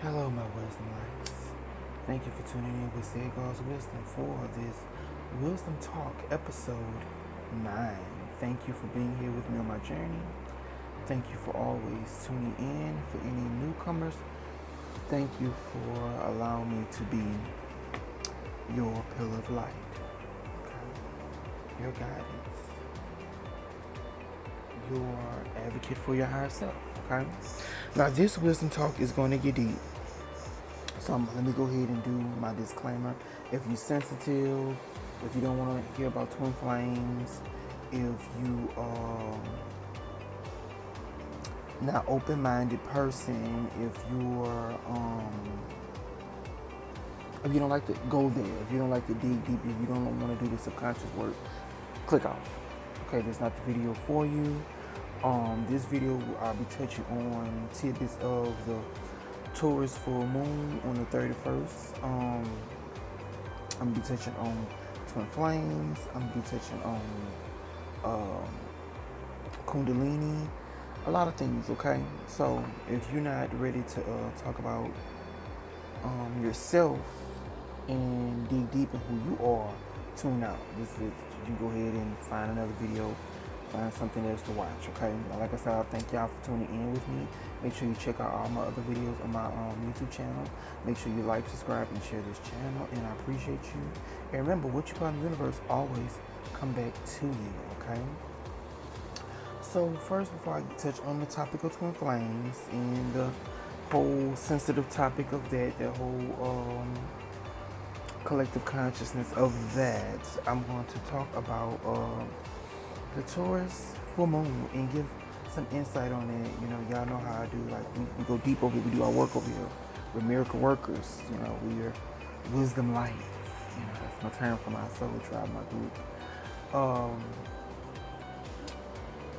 Hello, my wisdom lights. Thank you for tuning in with Say God's Wisdom for this Wisdom Talk episode 9. Thank you for being here with me on my journey. Thank you for always tuning in. For any newcomers, thank you for allowing me to be your pillar of light, okay? Your guidance, your advocate for your higher self, okay? Now, this Wisdom Talk is going to get deep. So let me go ahead and do my disclaimer. If you're sensitive, if you don't want to hear about twin flames, if you are not open-minded person, if you don't like to go there, if you don't like to dig deep, if you don't want to do the subconscious work, click off. Okay, that's not the video for you. This video I'll be touching on tidbits of the Taurus full moon on the 31st. I'm gonna be touching on twin flames. I'm gonna be touching on Kundalini, a lot of things. Okay, so if you're not ready to talk about yourself and dig deep in who you are, tune out. You go ahead and find another video. Find something else to watch, okay? Like I said, I thank y'all for tuning in with me. Make sure you check out all my other videos on my YouTube channel. Make sure you like, subscribe, and share this channel, and I appreciate you. And remember, what you put in the universe always come back to you, okay? So first, before I touch on the topic of twin flames and the whole sensitive topic of that whole collective consciousness of that, I'm going to talk about the Taurus full moon and give some insight on it. You know, y'all know how I do. Like we go deep over here. We do our work over here. We're miracle workers. You know, we are wisdom light. You know, that's my term for my soul tribe, my group.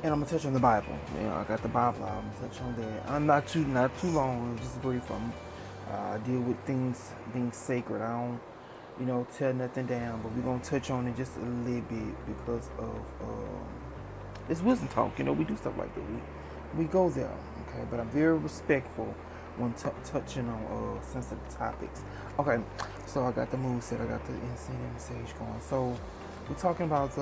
And I'm gonna touch on the Bible. You know, I got the Bible. I'm gonna touch on that. I'm not too long. Just brief. I deal with things being sacred. I don't, tear nothing down, but we're gonna touch on it just a little bit because of it's wisdom talk. You know, we do stuff like that. We go there, okay. But I'm very respectful when touching on sensitive topics. Okay, so I got the mood set. I got the incense and the sage going. So we're talking about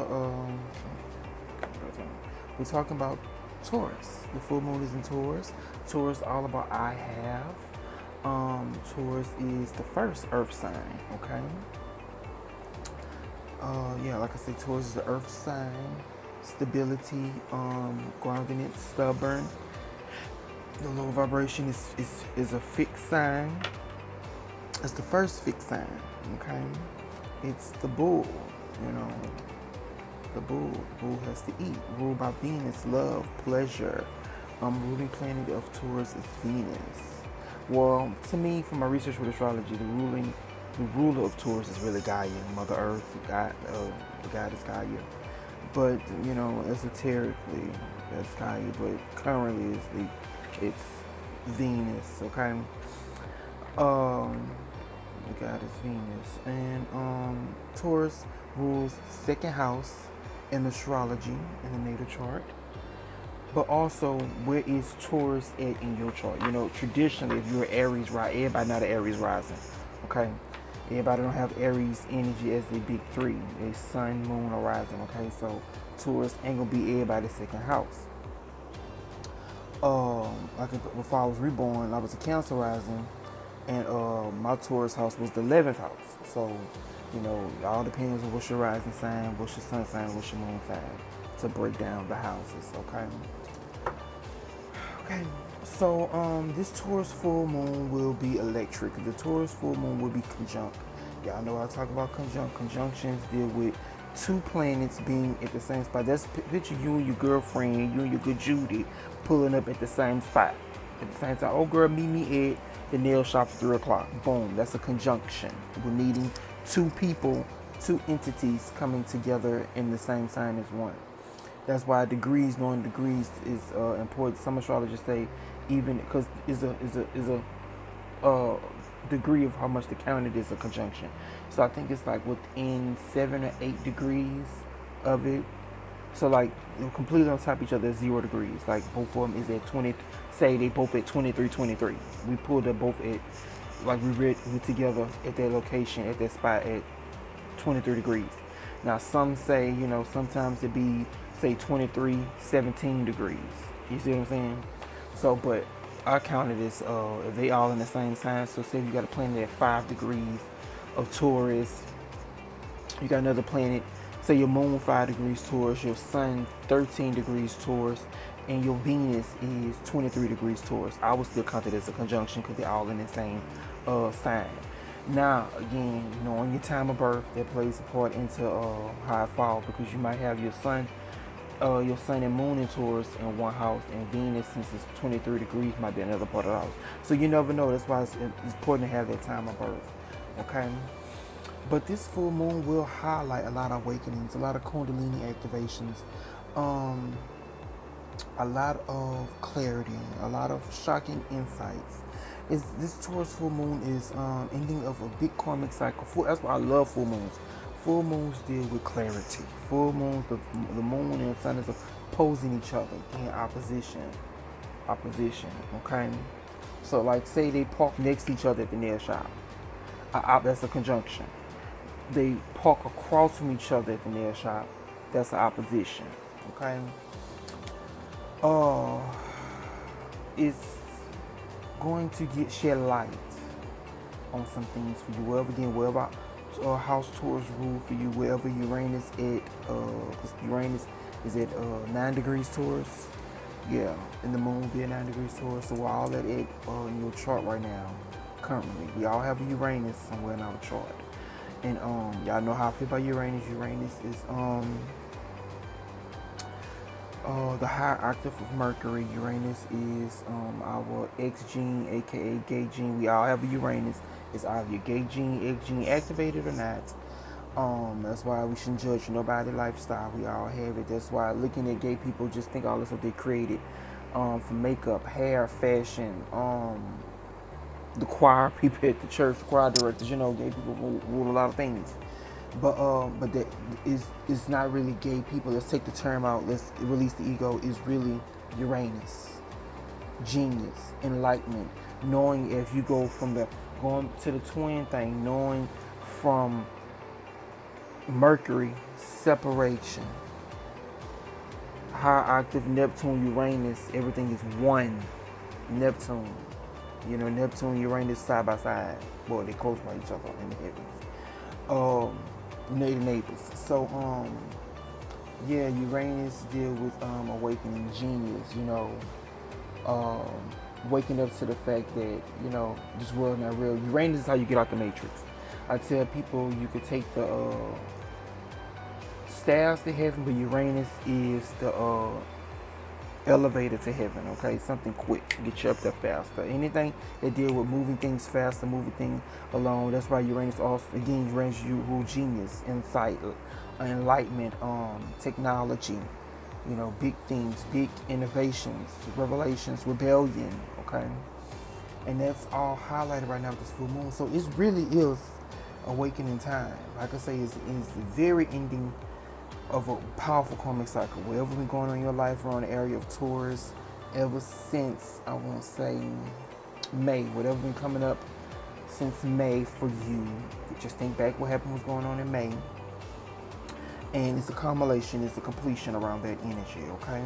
Taurus. The full moon is in Taurus. Taurus all about I have. Taurus is the first earth sign, okay? Like I said, Taurus is the earth sign. Stability, grounding it, stubborn. The low vibration is a fixed sign. It's the first fixed sign, okay? It's the bull, The bull. The bull has to eat. Ruled by Venus, love, pleasure. Ruling planet of Taurus is Venus. Well, to me, from my research with astrology, the ruler of Taurus is really Gaia, Mother Earth, the goddess Gaia. But esoterically, that's Gaia. But currently, it's Venus. Okay. The goddess Venus, and Taurus rules the second house in astrology in the natal chart. But also, where is Taurus at in your chart? Traditionally, if you're Aries, right? Everybody not an Aries rising, okay? Everybody don't have Aries energy as the big three. They sun, moon, or rising, okay? So Taurus ain't gonna be everybody's second house. Before I was reborn, I was a Cancer rising, and my Taurus house was the 11th house. So, it all depends on what's your rising sign, what's your sun sign, what's your moon sign, to break down the houses, okay? Okay, so this Taurus full moon will be electric. The Taurus full moon will be conjunct. Y'all know I talk about conjunctions deal with two planets being at the same spot. That's picture you and your girlfriend, you and your good Judy pulling up at the same spot at the same time. Oh girl, meet me at the nail shop at 3 o'clock. Boom, that's a conjunction. We're meeting two people, two entities coming together in the same sign as one. That's why knowing degrees is important. Some astrologers say even because is a degree of how much the counted is a conjunction. So I think it's like within 7 or 8 degrees of it. So like completely on top of each other is 0 degrees. Like both of them is at 27 say they both at 2323. We pulled them both at, like we together at that location, at that spot at 23 degrees. Now some say, you know, sometimes it be say 23, 17 degrees. You see what I'm saying? So, but I counted as if they all in the same sign. So say you got a planet at 5 degrees of Taurus, you got another planet, say your moon 5 degrees Taurus, your sun 13 degrees Taurus, and your Venus is 23 degrees Taurus. I would still count it as a conjunction because they're all in the same sign. Now, again, you know, on your time of birth, that plays a part into how it falls, because you might have your sun and moon in Taurus in one house, and Venus, since it's 23 degrees, might be another part of the house. So you never know. That's why it's important to have that time of birth. Okay? But this full moon will highlight a lot of awakenings, a lot of Kundalini activations, a lot of clarity, a lot of shocking insights. This Taurus full moon is ending of a big karmic cycle. That's why I love full moons. Full moons deal with clarity. Full moons, the moon and the sun is opposing each other, in opposition. Okay? So like say they park next to each other at the nail shop. That's a conjunction. They park across from each other at the nail shop. That's an opposition. Okay? It's going to shed light on some things for you. Wherever house Taurus rule for you, wherever Uranus at, because Uranus is at 9 degrees Taurus. Yeah, and the moon be at 9 degrees Taurus. So we're all at it in your chart right now. Currently, we all have a Uranus somewhere in our chart. And y'all know how I feel about Uranus. Uranus is the higher octave of Mercury. Uranus is our X gene, aka gay gene. We all have a Uranus. It's either your gay gene, X gene activated or not. That's why we shouldn't judge nobody's lifestyle. We all have it. That's why looking at gay people, just think all the stuff they created for makeup, hair, fashion, the choir people at the church, choir directors. You know, gay people rule a lot of things. But that is not really gay people. Let's take the term out. Let's release the ego. Is really Uranus, genius, enlightenment, knowing if you go from going to the twin thing, knowing from Mercury, separation, high octave Neptune, Uranus, everything is one. Neptune, you know, Neptune, Uranus side by side. Well, they're close by each other in the heavens. Neighbors. So yeah, Uranus deal with awakening genius, you know, waking up to the fact that, you know, this world not real. Uranus is how you get out the matrix. I tell people you could take the stairs to heaven, but Uranus is the elevator to heaven. Okay, something quick, get you up there faster. Anything that deal with moving things faster, moving things along. That's why Uranus also, again, Uranus, you rule genius, insight, enlightenment, technology, you know, big things, big innovations, revelations, rebellion. Okay, and that's all highlighted right now with this full moon. So it really is awakening time. Like I say, it's the very ending of a powerful karmic cycle. Whatever been going on in your life around the area of Taurus ever since, I want to say, May. Whatever been coming up since May for you. Just think back what happened, was going on in May. And it's a culmination, it's a completion around that energy, okay?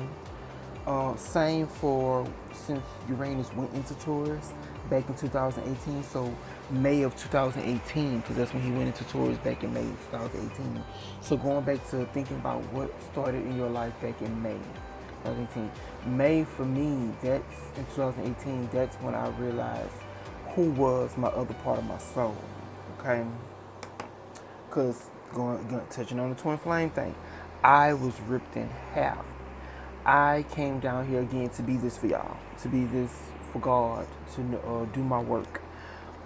Same for since Uranus went into Taurus back in 2018. So May of 2018, because that's when he went into Taurus, back in May of 2018. So going back to thinking about what started in your life back in May 2018. May for me, that's in 2018, that's when I realized who was my other part of my soul, okay? Because touching on the twin flame thing, I was ripped in half. I came down here again to be this for y'all, to be this for God, to do my work.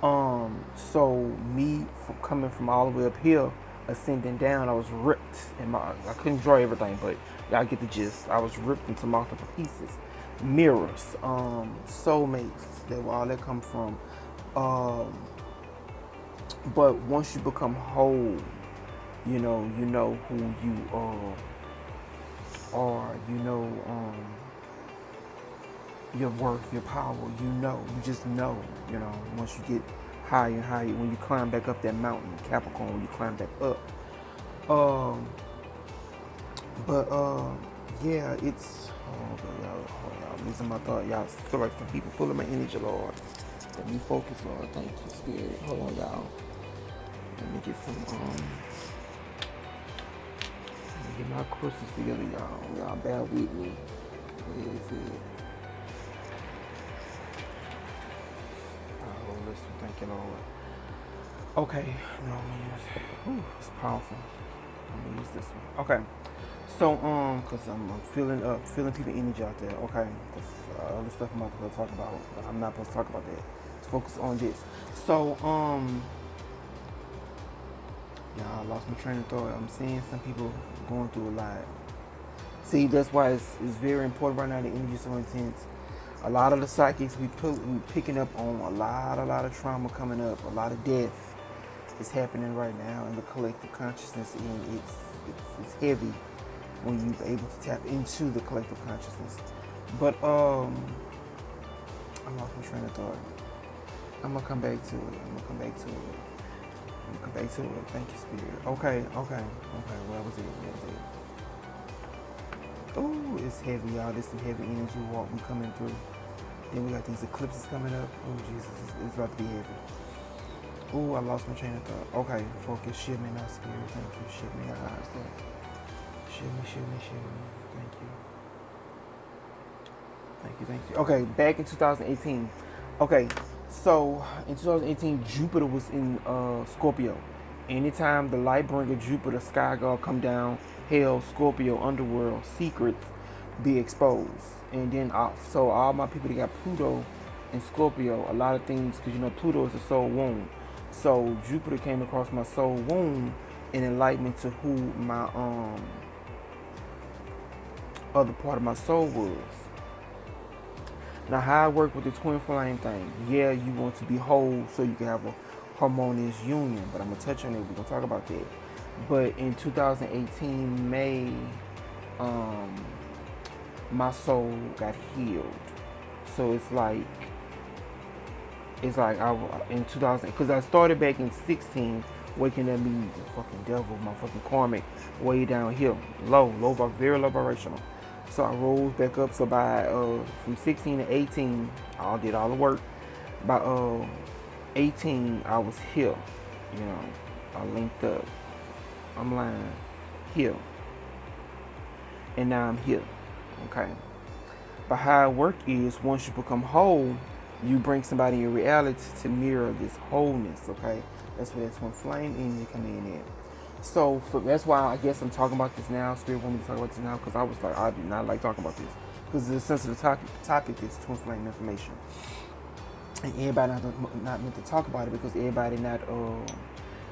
So me coming from all the way up here, ascending down, I was ripped in I couldn't draw everything, but y'all get the gist. I was ripped into multiple pieces. Mirrors, soulmates, that were all that come from. But once you become whole, you know who you are, you know, your worth, your power. You just know, once you get higher and higher, when you climb back up that mountain, Capricorn, when you climb back up. Um, but yeah, it's hold on, y'all, losing my thought, y'all. Feel like some people pulling my energy, Lord. Let me focus, Lord. Thank you, Spirit. Hold on, y'all. Let me get some let me get my crystals together, y'all. Y'all bear with me. Where is it? Oh, listen, thank you, Lord. Okay, no, it's powerful. I'm gonna use this one. Okay, so cause I'm feeling people energy out there. Okay, cause other stuff I'm about to talk about, but I'm not supposed to talk about that. Let's focus on this. So yeah, I lost my train of thought. I'm seeing some people going through a lot. See, that's why it's very important right now. The energy is so intense. A lot of the psychics we picking up on a lot of trauma coming up, a lot of death is happening right now in the collective consciousness, and it's heavy when you're able to tap into the collective consciousness. But I lost my train of thought. I'm gonna come back to it. Thank you, Spirit. Okay. Where was it? Oh, it's heavy, y'all. There's some heavy energy walk we coming through. Then we got these eclipses coming up. Oh, Jesus, it's about to be heavy. Oh, I lost my train of thought. Okay, focus. Shift me now, Spirit. Thank you. Shift me now, eyes. Shift me. Thank you. Okay, back in 2018. Okay, so in 2018, Jupiter was in Scorpio. Anytime the light bringer Jupiter, sky god come down, hell, Scorpio, underworld, secrets be exposed. And then so all my people that got Pluto and Scorpio, a lot of things, because Pluto is a soul wound. So Jupiter came across my soul wound and enlightenment to who my other part of my soul was. Now, how I work with the twin flame thing, yeah, you want to be whole so you can have a harmonious union, but I'm going to touch on it. We're going to talk about that. But in 2018, May, my soul got healed. So it's like in 2000, because I started back in 16, waking up me, the fucking devil, my fucking karmic, way down here, very low vibrational. So I rose back up. So by from 16 to 18, I did all the work. By 18, I was here. I linked up. I'm lying here, and now I'm here. Okay. But how it work is, once you become whole, you bring somebody in reality to mirror this wholeness. Okay. That's where that twin flame energy come in at. So that's why I guess I'm talking about this now. Spirit want me to talk about this now, because I was like, I do not like talking about this, because the sensitive topic is twin flame information, and everybody not meant to talk about it, because everybody not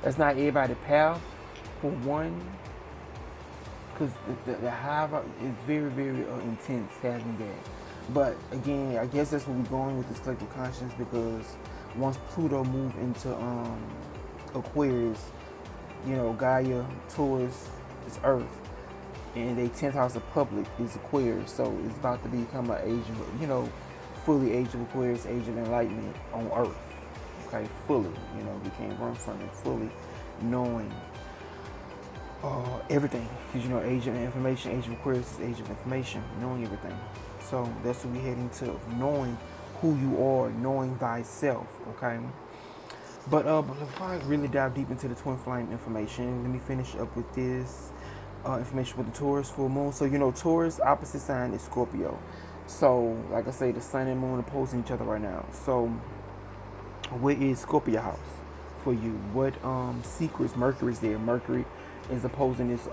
that's not everybody path for one, because the hive is very intense having that. But again, I guess that's where we're going with this collective consciousness, because once Pluto moved into Aquarius, Gaia, Taurus is Earth, and their 10th house of public is Aquarius. So it's about to become an age of, fully age of Aquarius, age of enlightenment on Earth. Okay, fully, we can't run from it. Fully knowing everything, because age of information, age of Aquarius is age of information, knowing everything. So that's what we're heading to, knowing who you are, knowing thyself. Okay. But before I really dive deep into the twin flame information, let me finish up with this information with the Taurus full moon. So Taurus opposite sign is Scorpio. So like I say, the sun and moon are opposing each other right now. So what is Scorpio house for you? What secrets? Mercury is there. Mercury is opposing this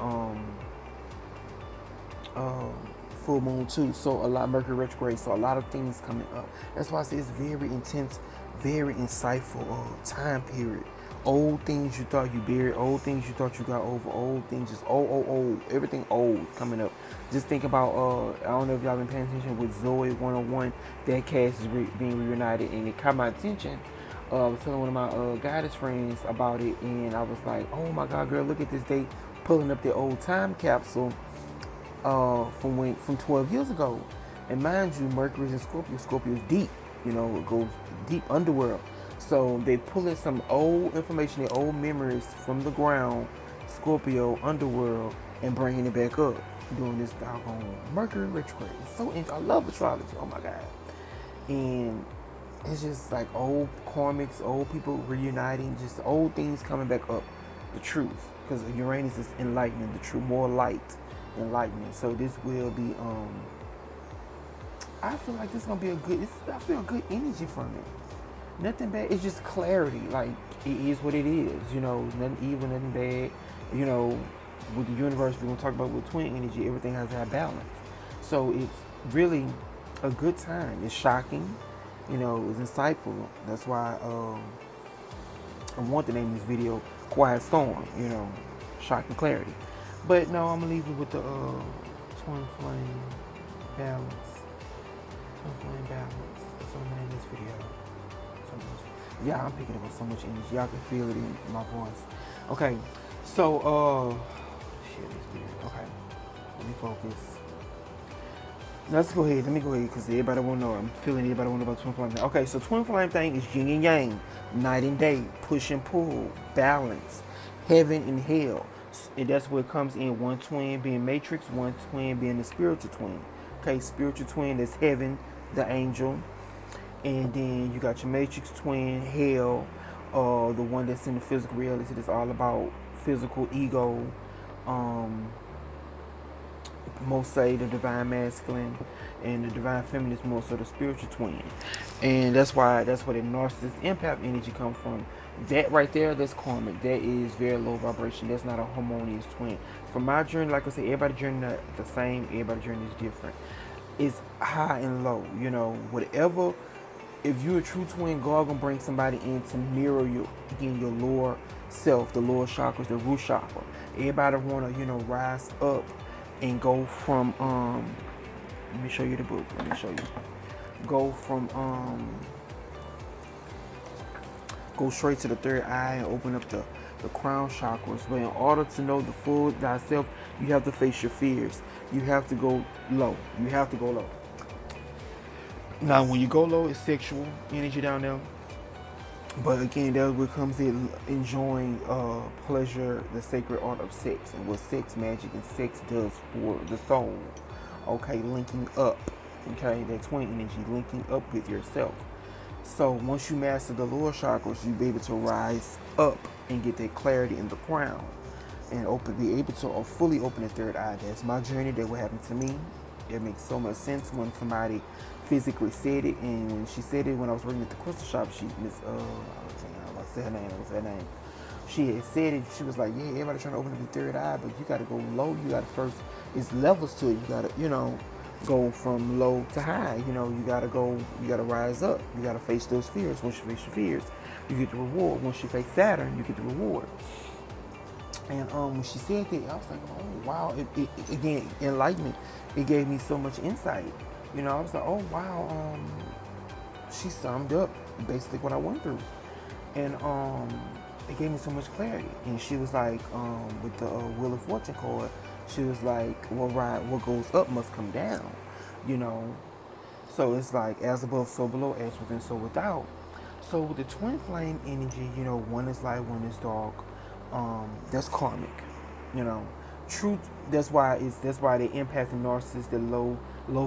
full moon too. So a lot Mercury retrograde. So a lot of things coming up. That's why I say it's very intense, very insightful time period. Old things you thought you buried, old things you thought you got over, old things just old, everything old coming up. Just think about I don't know if y'all been paying attention with Zoe 101. That cast is being reunited, and it caught my attention. I was telling one of my goddess friends about it, and I was like, oh my god, girl, look at this. They pulling up the old time capsule from 12 years ago. And mind you, Mercury's in Scorpio. Scorpio's deep. It goes deep underworld. So they pulling some old information, their old memories from the ground, Scorpio underworld, and bringing it back up. Doing this doggone Mercury retrograde. It's so I love astrology. Oh my god. And it's just like old karmics, old people reuniting, just old things coming back up. The truth, because Uranus is enlightening, the truth, more light, enlightening. So this will be. I feel like this is gonna be I feel good energy from it. Nothing bad. It's just clarity. Like it is what it is. Nothing evil, nothing bad. With the universe, we're gonna talk about with twin energy. Everything has to have balance. So it's really a good time. It's shocking. It's insightful. That's why I want to name this video Quiet Storm, shocking clarity. But no, I'm gonna leave it with the twin flame balance. Twin flame balance. That's what I'm gonna name this video. Yeah, I'm picking up so much energy. Y'all can feel it in my voice. Okay, so shit, it's weird. Okay, let me focus. Let's go ahead. Let me go ahead because everybody want to know. I'm feeling everybody want to know about twin flame. Okay, so twin flame thing is yin and yang, night and day, push and pull, balance, heaven and hell. And that's where it comes in. One twin being matrix, one twin being the spiritual twin. Okay, spiritual twin is heaven, the angel, and then you got your matrix twin, hell, the one that's in the physical reality. That's all about physical ego. Most say the divine masculine, and the divine feminine is more so the spiritual twin. And that's where the narcissist empath energy comes from. That right there, that's karmic. That is very low vibration. That's not a harmonious twin. From my journey, like I said, everybody's journey not the same. Everybody's journey is different. It's high and low. Whatever. If you're a true twin, God gonna bring somebody in to mirror you, again, your lower self, the lower chakras, the root chakra. Everybody wanna, rise up and go from let me show you the book. Let me show you. Go straight to the third eye and open up the crown chakras. But in order to know the full thyself, you have to face your fears. You have to go low. Now, when you go low, it's sexual energy down there. But again, that's what comes in enjoying pleasure, the sacred art of sex, and what sex, magic, and sex does for the soul. Okay, linking up. Okay, that twin energy, linking up with yourself. So once you master the lower chakras, you'll be able to rise up and get that clarity in the crown, and be able to fully open the third eye. That's my journey. That what happened to me. It makes so much sense when somebody physically said it, and when she said it when I was working at the crystal shop, she I say her name. She had said it. She was like, "Yeah, everybody trying to open up the third eye, but you got to go low. You got to first. It's levels to it. You got to, go from low to high. You got to rise up. You got to face those fears. Once you face your fears, you get the reward. Once you face Saturn, you get the reward." And when she said that, I was like, "Oh wow!" Again, enlightenment. It gave me so much insight. I was like, "Oh wow!" She summed up basically what I went through, and it gave me so much clarity. And she was like, with the Wheel of Fortune card, she was like, what goes up must come down." So it's like as above, so below, as within, so without. So with the twin flame energy, one is light, one is dark. That's karmic. Truth. That's why the empath and narcissist, the low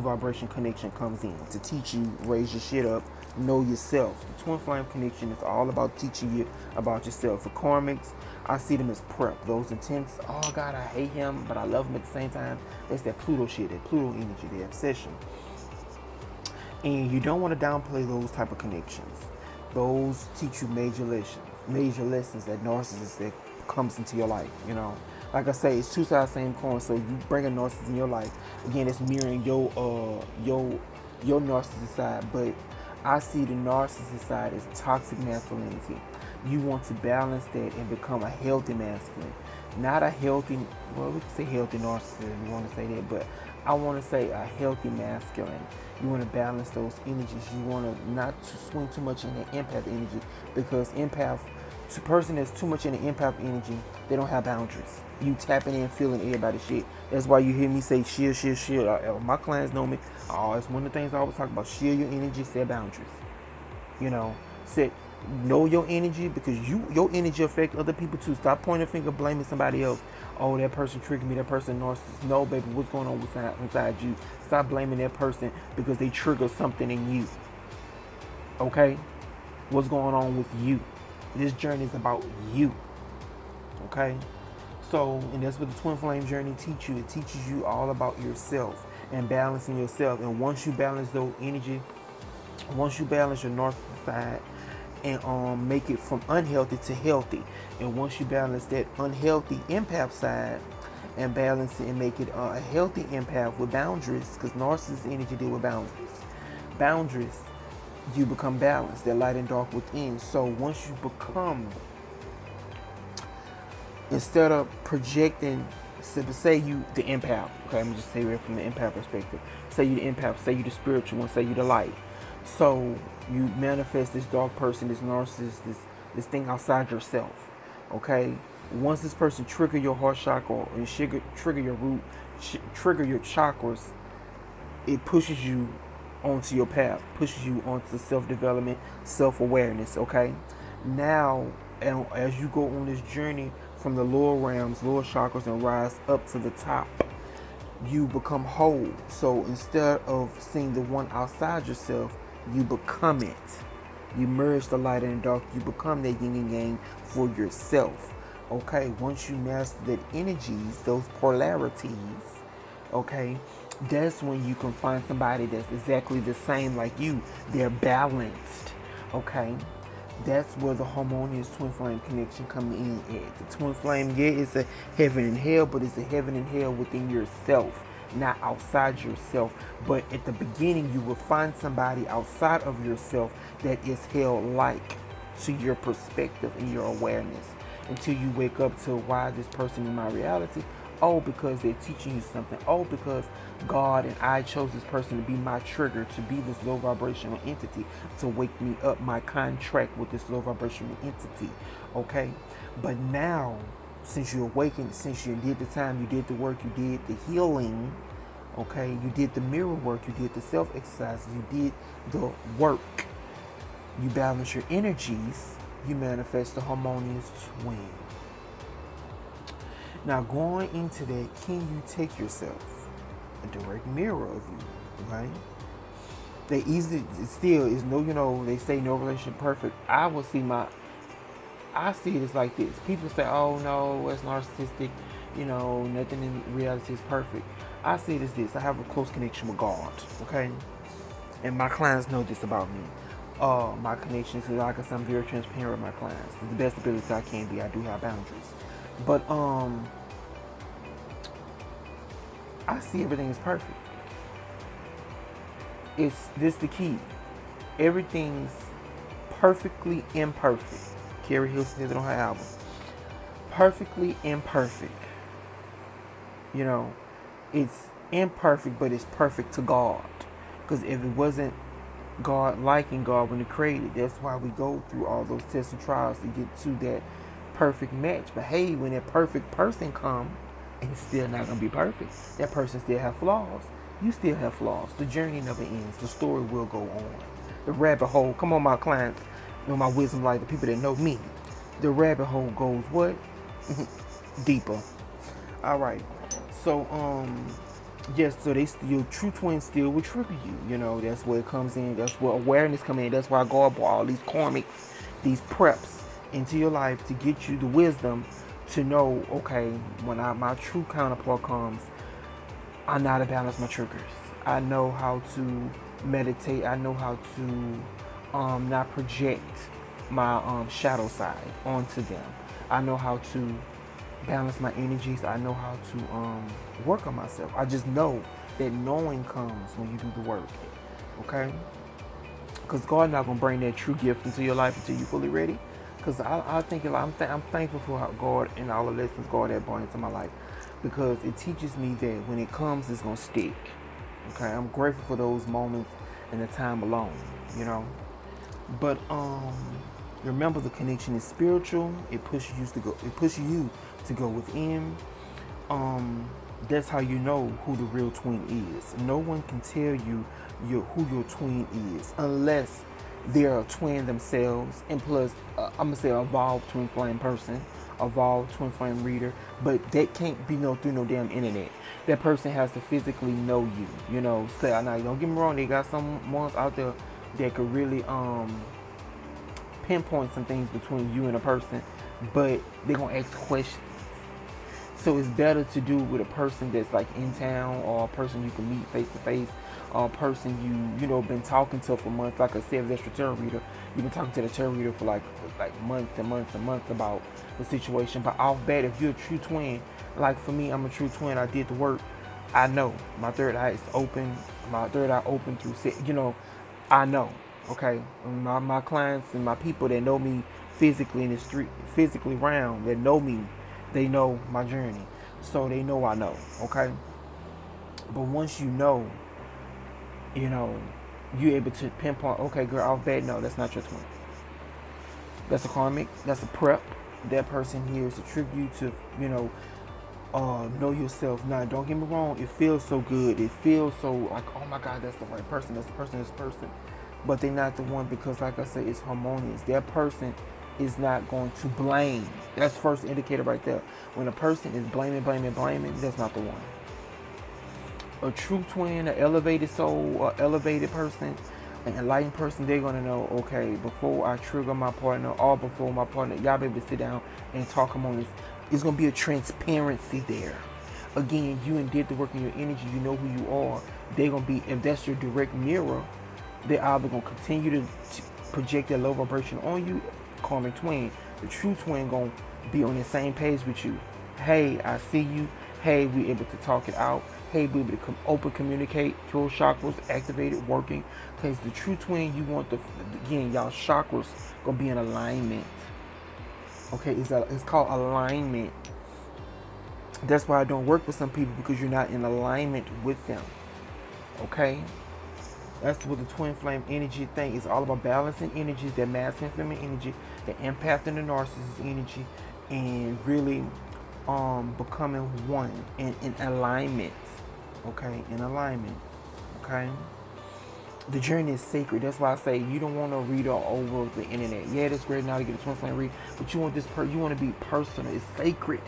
vibration connection comes in to teach you, raise your shit up, know yourself. The twin flame connection is all about teaching you about yourself. For karmics, I see them as prep. Those intense, oh God, I hate him, but I love him at the same time. That's that Pluto shit, that Pluto energy, the obsession. And you don't want to downplay those type of connections. Those teach you major lessons that narcissist that comes into your life. Like I say, it's two sides same coin. So you bring a narcissist in your life, again, it's mirroring your narcissist side. But I see the narcissist side as toxic masculinity. You want to balance that and become a healthy masculine, not a healthy. Well, we can say healthy narcissist if you want to say that, but I want to say a healthy masculine. You want to balance those energies. You want to not to swing too much in the empath energy, because empath The person that's too much in the empath energy, they don't have boundaries. You tapping in, feeling everybody's shit. That's why you hear me say shield, shield, shield. My clients know me. Oh, it's one of the things I always talk about. Shield your energy, set boundaries. You know, set, know your energy, because your energy affect other people too. Stop pointing a finger, blaming somebody else. Oh, that person triggered me, that person narcissist. No, baby, what's going on inside you? Stop blaming that person because they trigger something in you. Okay? What's going on with you? This journey is about you. Okay? So, and that's what the twin flame journey teaches you. It teaches you all about yourself and balancing yourself. And once you balance those energy, once you balance your narcissist side and make it from unhealthy to healthy, and once you balance that unhealthy empath side and balance it and make it a healthy empath with boundaries, because narcissist energy deal with boundaries, you become balanced, that light and dark within. So once you become, instead of projecting, say you the empath, okay, I'm just say it from the empath perspective. Say you the empath, say you the spiritual one, say you the light. So you manifest this dark person, this narcissist, this thing outside yourself. Okay? Once this person trigger your heart chakra and trigger your root, trigger your chakras, it pushes you onto your path, pushes you onto self-development, self-awareness. Okay? Now, as you go on this journey from the lower realms, lower chakras, and rise up to the top, you become whole. So instead of seeing the one outside yourself, you become it. You merge the light and the dark. You become that yin and yang for yourself. Okay, once you master that energies, those polarities, okay, that's when you can find somebody that's exactly the same like you. They're balanced. Okay, that's where the harmonious twin flame connection comes in at. The twin flame, yeah, it's a heaven and hell, but it's a heaven and hell within yourself, not outside yourself. But at the beginning, you will find somebody outside of yourself that is hell-like to your perspective and your awareness, until you wake up to, why this person in my reality? Oh, because they're teaching you something. Oh, because God and I chose this person to be my trigger, to be this low vibrational entity, to wake me up, my contract with this low vibrational entity. Okay? But now, since you awakened, since you did the time, you did the work, you did the healing, okay, you did the mirror work, you did the self-exercise, you did the work, you balance your energies, you manifest the harmonious twin. Now, going into that, can you take yourself a direct mirror of you, right? They easily, still is no, they say no relationship perfect. I see it as like this. People say, oh no, it's narcissistic, nothing in reality is perfect. I see it as this. I have a close connection with God, okay? And my clients know this about me. My connections, like I said, I'm very transparent with my clients. To the best ability I can be, I do have boundaries. But I see everything is perfect. It's this the key. Everything's perfectly imperfect. Carrie Hill says it on her album. Perfectly imperfect. It's imperfect, but it's perfect to God. Because if it wasn't God liking God when He created, that's why we go through all those tests and trials to get to that perfect match. But hey, when that perfect person comes, it's still not going to be perfect. That person still have flaws. You still have flaws. The journey never ends. The story will go on. The rabbit hole, come on my clients, my wisdom light, the people that know me. The rabbit hole goes what? Deeper. All right. So, yes, so your true twin still will trigger you. That's where it comes in. That's where awareness comes in. That's why God brought all these karmics, these preps into your life to get you the wisdom to know, okay, when my true counterpart comes, I know how to balance my triggers. I know how to meditate. I know how to not project my shadow side onto them. I know how to balance my energies. I know how to work on myself. I just know that knowing comes when you do the work. Okay? Because God not going to bring that true gift into your life until you're fully ready. Because I'm thankful for how God and all the lessons God had brought into my life. Because it teaches me that when it comes, it's going to stick. Okay? I'm grateful for those moments and the time alone. But Remember, the connection is spiritual. It pushes you to go. It pushes you to go within. Um, that's how you know who the real twin is. No one can tell you who your twin is unless they're a twin themselves. And plus, I'm gonna say evolved twin flame person, evolved twin flame reader. But that can't be no through no damn internet. That person has to physically know you. You know, say now don't get me wrong. They got some ones out there that could really pinpoint some things between you and a person, but they're gonna ask questions. So it's better to do with a person that's like in town, or a person you can meet face to face, or a person you know been talking to for months. Like I said, extra tarot reader, you've been talking to the tarot reader for like months and months and months about the situation. But off bat, if you're a true twin, like for me, I'm a true twin. I did the work. I know my third eye is open. My third eye open through, you know, I know. Okay, my clients and my people that know me physically in the street, physically around, that know me, they know my journey, so they know I know. Okay, but once you know, you're able to pinpoint. Okay, girl, off bad. No, that's not your twin. That's a karmic. That's a prep. That person here is to tribute to, you know yourself. Now, don't get me wrong. It feels so good. It feels so like, oh my God, that's the right person. That's the person. That's the person. But they're not the one, because, like I said, it's harmonious. That person is not going to blame. That's the first indicator right there. When a person is blaming, that's not the one. A true twin, an elevated soul, an elevated person, an enlightened person, they're going to know, okay, before I trigger my partner, or before my partner, y'all be able to sit down and talk among this. It's going to be a transparency there. Again, you did the work in your energy. You know who you are. They're going to be, if that's your direct mirror, they're either going to continue to project their low vibration on you, karmic twin. The true twin going to be on the same page with you. Hey, I see you. Hey, we able to talk it out. Hey, we able to open communicate, throw chakras, activated, working. Because the true twin, you want again, y'all chakras going to be in alignment. Okay, it's called alignment. That's why I don't work with some people, because you're not in alignment with them. Okay? That's what the twin flame energy thing is all about, balancing energies, that masculine feminine energy, the empath and the narcissist energy, and really becoming one in alignment. Okay, in alignment. Okay. The journey is sacred. That's why I say you don't want to read all over the internet. Yeah, it's great now to get a twin flame read, but you want you want to be personal. It's sacred.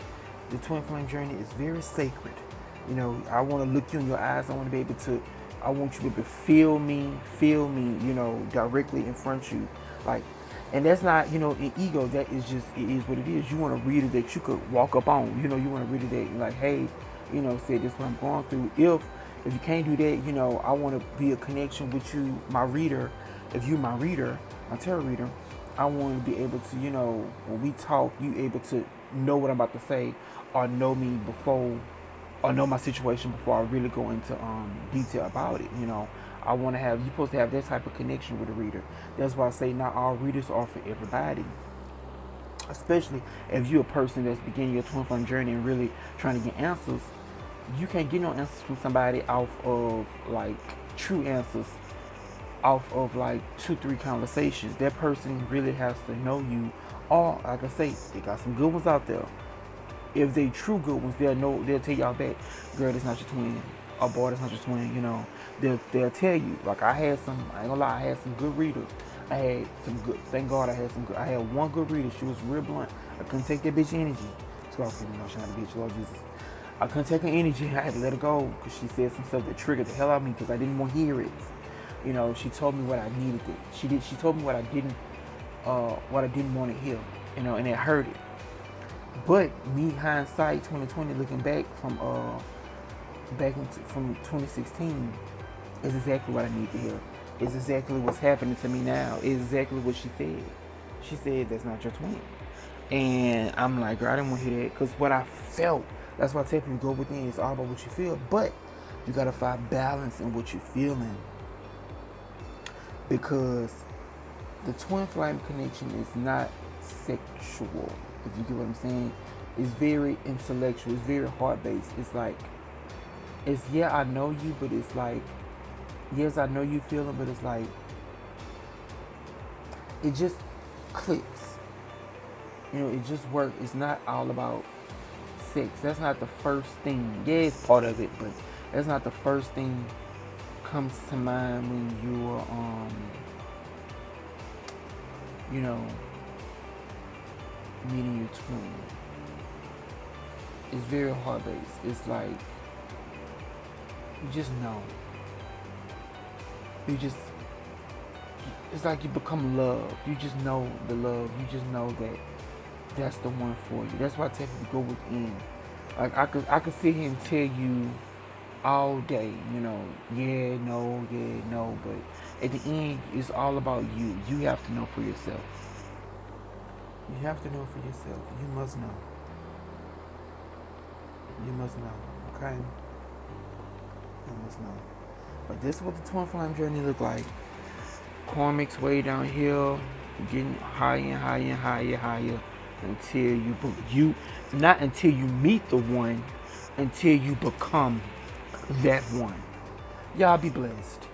The twin flame journey is very sacred. You know, I want to look you in your eyes. I want you to be able to feel me, you know, directly in front of you. Like, and that's not, you know, an ego. That is just, it is what it is. You want a reader that you could walk up on. You know, you want a reader that, like, hey, you know, say this is what I'm going through. If you can't do that, you know, I want to be a connection with you, my reader. If you my reader, my tarot reader, I want to be able to, you know, when we talk, you able to know what I'm about to say, or know me before, or know my situation before I really go into detail about it. You know, I want to have, you're supposed to have that type of connection with a reader. That's why I say not all readers are for everybody. Especially if you're a person that's beginning your twin flame journey and really trying to get answers. You can't get no answers from somebody off of like true answers off of like 2-3 conversations. That person really has to know you. Or like I say, they got some good ones out there. If they true good ones, they'll tell y'all back, girl, that's not your twin. Or boy, that's not your twin. You know, they'll tell you. Like I ain't gonna lie, I had some good readers. I had some good. Thank God I had some good. I had one good reader. She was real blunt. I couldn't take that bitch energy. So I said, you know, she had a bitch, Lord Jesus. I couldn't take her energy. I had to let her go because she said some stuff that triggered the hell out of me because I didn't want to hear it. You know, she told me what I needed to. She told me what I didn't want to hear. You know, and it hurt it. But me, hindsight, 2020, looking back from 2016, is exactly what I need to hear. Is exactly what's happening to me now. Is exactly what she said. She said that's not your twin, and I'm like, girl, I didn't want to hear that because what I felt. That's why I tell people go within. It's all about what you feel, but you gotta find balance in what you're feeling, because the twin flame connection is not sexual. If you get what I'm saying, it's very intellectual. It's very heart based. It's like, it's yeah, I know you, but it's like, yes, I know you feeling, but it's like, it just, clicks. You know, it just works. It's not all about sex. That's not the first thing. Yeah, it's part of it, but that's not the first thing comes to mind when you're, you know, meeting your twin. It's very heart-based. It's like, you just know. It's like you become love. You just know the love. You just know that that's the one for you. That's why I tell you to go within. Like I could sit here and tell you all day, you know, yeah, no, but at the end, it's all about you. You have to know for yourself. You have to know for yourself. You must know. You must know, okay? You must know. But this is what the twin flame journey look like. Karmic's way down here, getting higher and higher and higher and higher until you not until you meet the one, until you become that one. Y'all be blessed.